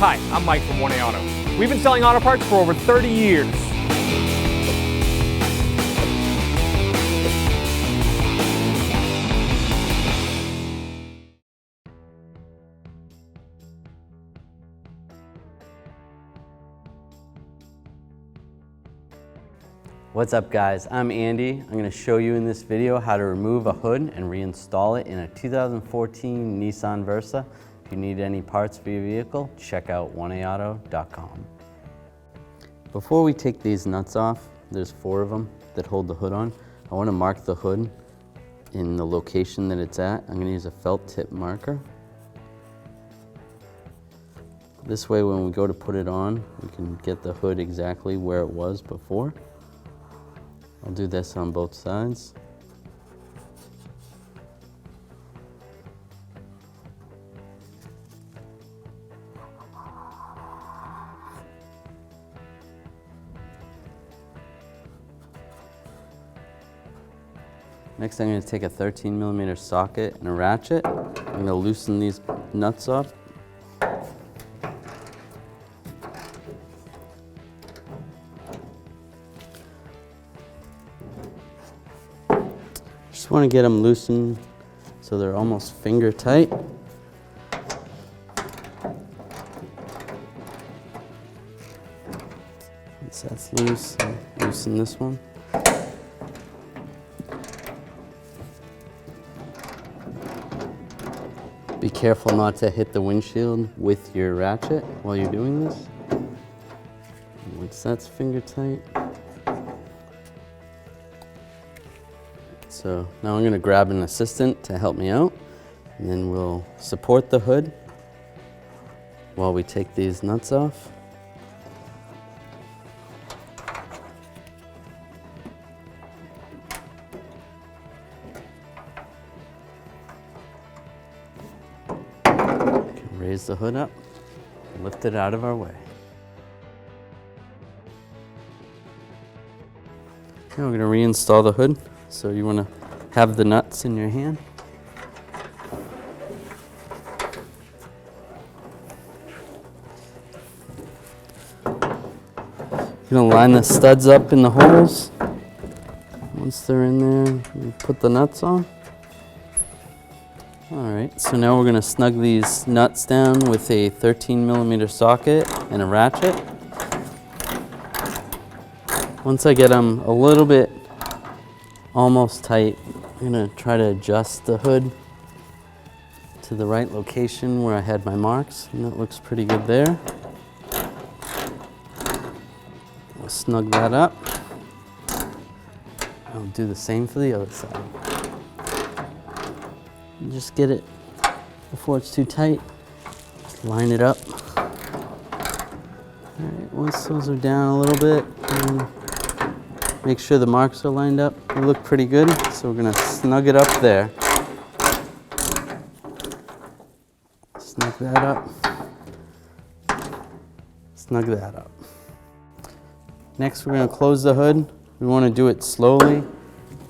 Hi, I'm Mike from 1A Auto. We've been selling auto parts for over 30 years. What's up guys, I'm Andy. I'm going to show you in this video how to remove a hood and reinstall it in a 2014 Nissan Versa. If you need any parts for your vehicle, check out 1aauto.com. Before we take these nuts off, there's 4 of them that hold the hood on. I want to mark the hood in the location that it's at. I'm going to use a felt tip marker. This way when we go to put it on, we can get the hood exactly where it was before. I'll do this on both sides. Next, I'm going to take a 13mm socket and a ratchet. I'm going to loosen these nuts up. Just want to get them loosened so they're almost finger tight. Once that's loose, loosen this one. Be careful not to hit the windshield with your ratchet while you're doing this. Once that's finger tight. So now I'm going to grab an assistant to help me out, and then we'll support the hood while we take these nuts off. Raise the hood up, lift it out of our way. Now we're going to reinstall the hood. So you want to have the nuts in your hand. You're going to line the studs up in the holes. Once they're in there, you put the nuts on. Alright, so now we're going to snug these nuts down with a 13mm socket and a ratchet. Once I get them a little bit almost tight, I'm going to try to adjust the hood to the right location where I had my marks, and that looks pretty good there. I'll snug that up. I'll do the same for the other side. And just get it before it's too tight. Just line it up. Alright, once those are down a little bit, make sure the marks are lined up. They look pretty good, so we're going to snug it up there. Snug that up. Snug that up. Next, we're going to close the hood. We want to do it slowly.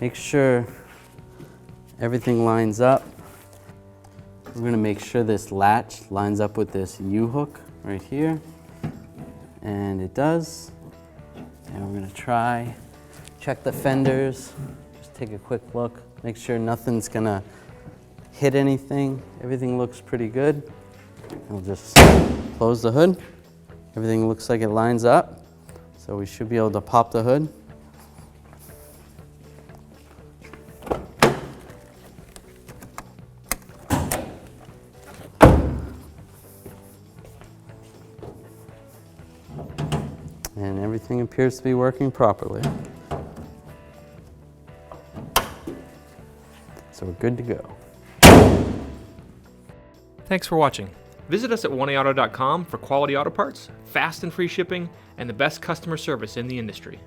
Make sure everything lines up. We're going to make sure this latch lines up with this U-hook right here. And it does. And we're going to try. Check the fenders, just take a quick look, make sure nothing's gonna hit anything. Everything looks pretty good. We'll just close the hood. Everything looks like it lines up, so we should be able to pop the hood. And everything appears to be working properly. So we're good to go. Thanks for watching. Visit us at 1aauto.com for quality auto parts, fast and free shipping, and the best customer service in the industry.